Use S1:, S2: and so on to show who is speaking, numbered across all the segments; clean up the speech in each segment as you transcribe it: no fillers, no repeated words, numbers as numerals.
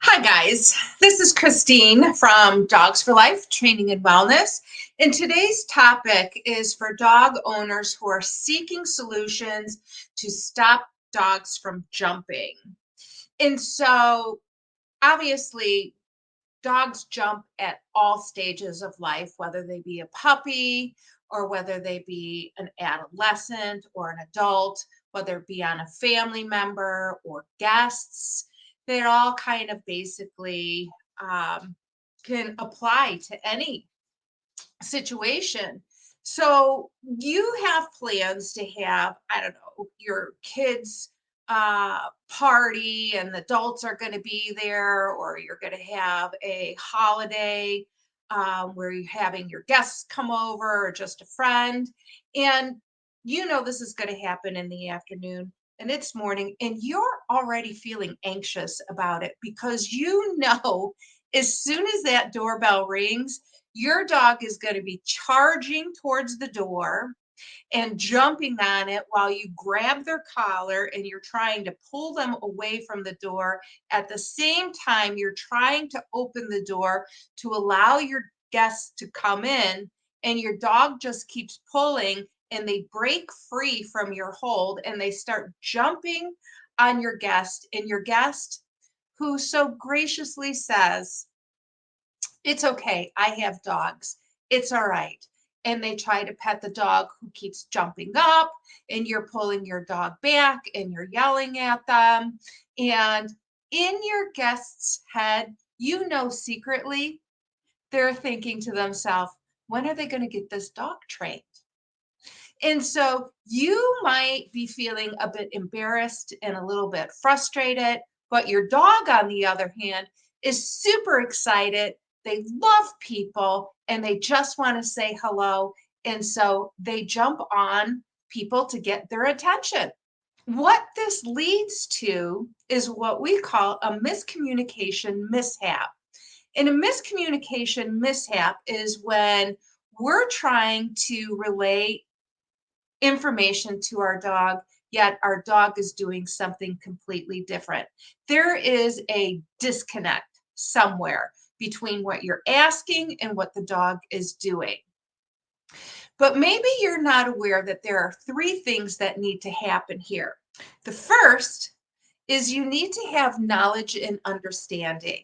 S1: Hi, guys. This is Christine from Dogs for Life Training and Wellness. And today's topic is for dog owners who are seeking solutions to stop dogs from jumping. And so, obviously, dogs jump at all stages of life, whether they be a puppy or whether they be an adolescent or an adult, whether it be on a family member or guests. They all kind of basically can apply to any situation. So you have plans to have, I don't know, your kids party and the adults are going to be there, or you're going to have a holiday where you're having your guests come over or just a friend. And you know this is going to happen in the afternoon and it's morning, and you're already feeling anxious about it because you know as soon as that doorbell rings, your dog is going to be charging towards the door and jumping on it while you grab their collar and you're trying to pull them away from the door. At the same time, you're trying to open the door to allow your guests to come in, and your dog just keeps pulling and they break free from your hold and they start jumping on your guest. And your guest, who so graciously says, "It's okay. I have dogs. It's all right." And they try to pet the dog who keeps jumping up, and you're pulling your dog back and you're yelling at them. And in your guest's head, you know secretly they're thinking to themselves, when are they going to get this dog trained? And so you might be feeling a bit embarrassed and a little bit frustrated, but your dog, on the other hand, is super excited. They love people and they just want to say hello. And so they jump on people to get their attention. What this leads to is what we call a miscommunication mishap. And a miscommunication mishap is when we're trying to relay information to our dog, yet our dog is doing something completely different. There is a disconnect somewhere between what you're asking and what the dog is doing. But maybe you're not aware that there are three things that need to happen here. The first is you need to have knowledge and understanding.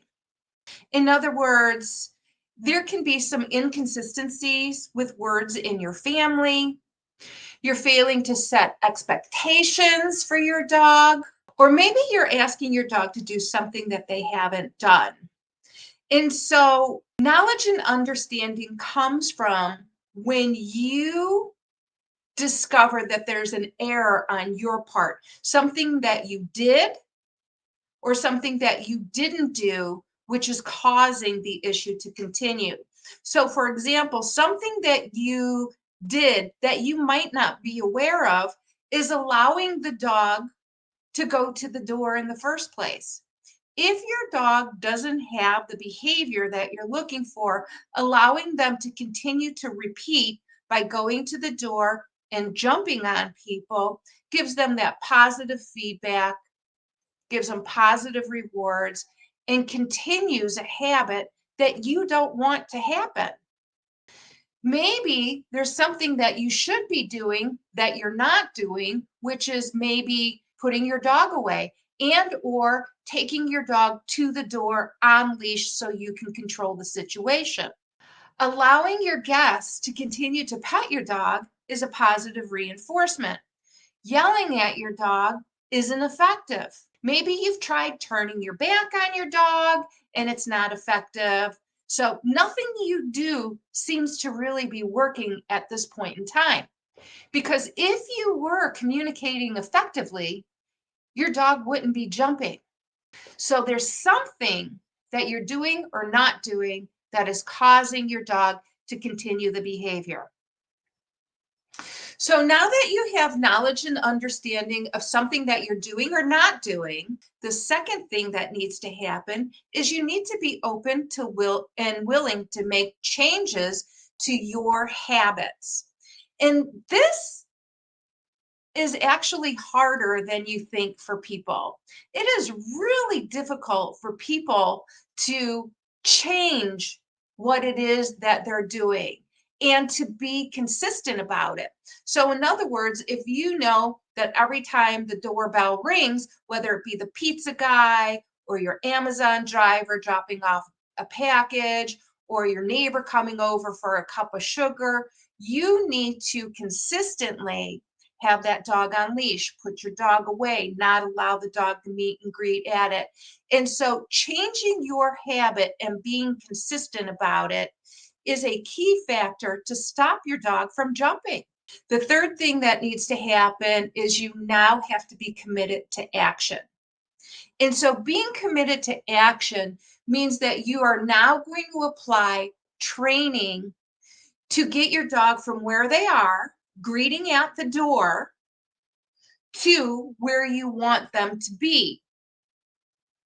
S1: In other words, there can be some inconsistencies with words in your family. You're failing to set expectations for your dog, or maybe you're asking your dog to do something that they haven't done. And so, knowledge and understanding comes from when you discover that there's an error on your part, something that you did or something that you didn't do, which is causing the issue to continue. So, for example, something that you did that you might not be aware of is allowing the dog to go to the door in the first place. If your dog doesn't have the behavior that you're looking for, allowing them to continue to repeat by going to the door and jumping on people gives them that positive feedback, gives them positive rewards, and continues a habit that you don't want to happen. Maybe there's something that you should be doing that you're not doing, which is maybe putting your dog away and or taking your dog to the door on leash so you can control the situation. Allowing your guests to continue to pet your dog is a positive reinforcement. Yelling at your dog isn't effective. Maybe you've tried turning your back on your dog and it's not effective. So nothing you do seems to really be working at this point in time. Because if you were communicating effectively, your dog wouldn't be jumping. So there's something that you're doing or not doing that is causing your dog to continue the behavior. So now that you have knowledge and understanding of something that you're doing or not doing, the second thing that needs to happen is you need to be open to will and willing to make changes to your habits. And this is actually harder than you think for people. It is really difficult for people to change what it is that they're doing and to be consistent about it. So, in other words, if you know that every time the doorbell rings, whether it be the pizza guy or your Amazon driver dropping off a package or your neighbor coming over for a cup of sugar, you need to consistently have that dog on leash, put your dog away, not allow the dog to meet and greet at it. And so changing your habit and being consistent about it is a key factor to stop your dog from jumping. The third thing that needs to happen is you now have to be committed to action. And so being committed to action means that you are now going to apply training to get your dog from where they are, greeting at the door, to where you want them to be.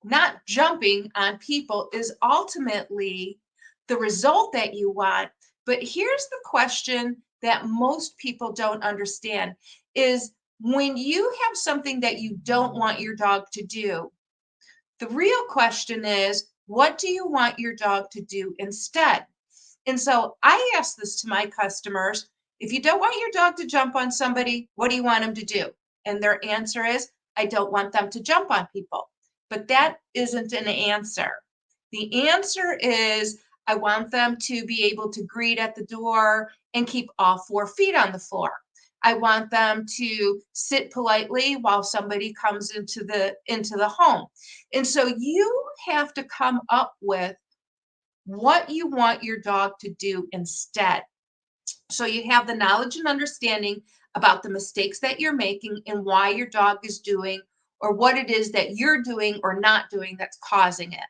S1: Not jumping on people is ultimately the result that you want. But here's the question that most people don't understand is when you have something that you don't want your dog to do, the real question is, what do you want your dog to do instead? And so I ask this to my customers, if you don't want your dog to jump on somebody, what do you want them to do? And their answer is, I don't want them to jump on people. But that isn't an answer. The answer is, I want them to be able to greet at the door and keep all 4 feet on the floor. I want them to sit politely while somebody comes into the home. And so you have to come up with what you want your dog to do instead. So you have the knowledge and understanding about the mistakes that you're making and why your dog is doing or what it is that you're doing or not doing that's causing it.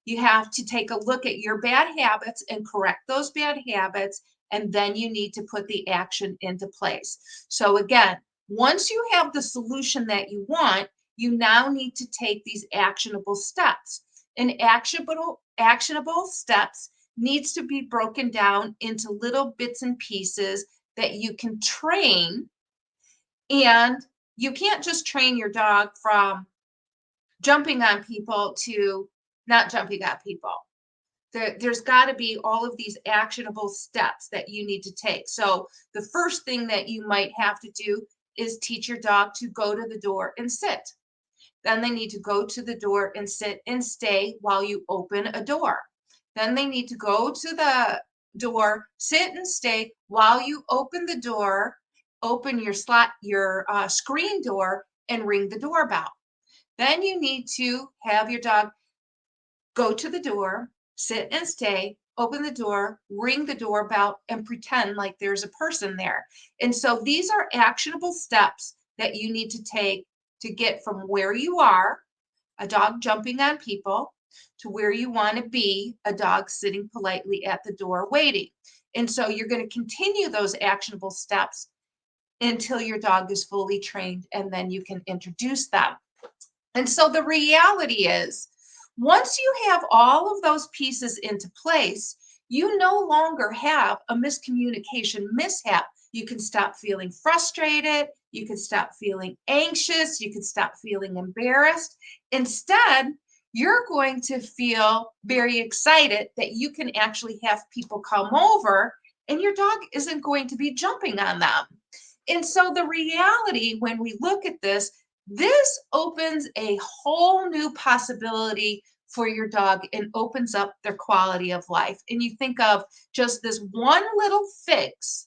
S1: You have to take a look at your bad habits and correct those bad habits, and then you need to put the action into place. So again, once you have the solution that you want, you now need to take these actionable steps. And actionable steps needs to be broken down into little bits and pieces that you can train. And you can't just train your dog from jumping on people to not jumping on people. There's got to be all of these actionable steps that you need to take. So the first thing that you might have to do is teach your dog to go to the door and sit. Then they need to go to the door and sit and stay while you open a door. Then they need to go to the door, sit and stay while you open the door, open your screen door and ring the doorbell. Then you need to have your dog go to the door, sit and stay, open the door, ring the doorbell, and pretend like there's a person there. And so these are actionable steps that you need to take to get from where you are, a dog jumping on people, to where you want to be, a dog sitting politely at the door waiting. And so you're going to continue those actionable steps until your dog is fully trained, and then you can introduce them. And so the reality is, once you have all of those pieces into place, you no longer have a miscommunication mishap. You can stop feeling frustrated. You can stop feeling anxious. You can stop feeling embarrassed. Instead, you're going to feel very excited that you can actually have people come over and your dog isn't going to be jumping on them. And so the reality, when we look at this opens a whole new possibility for your dog and opens up their quality of life. And you think of just this one little fix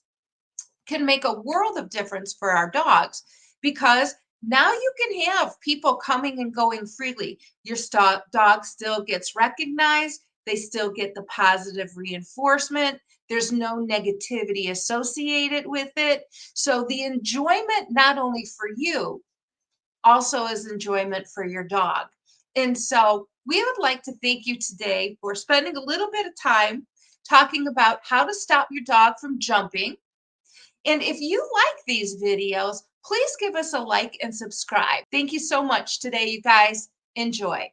S1: can make a world of difference for our dogs, because now you can have people coming and going freely. Your dog still gets recognized. They still get the positive reinforcement. There's no negativity associated with it. So the enjoyment, not only for you, also is enjoyment for your dog. And so we would like to thank you today for spending a little bit of time talking about how to stop your dog from jumping. And if you like these videos, please give us a like and subscribe. Thank you so much today, you guys. Enjoy.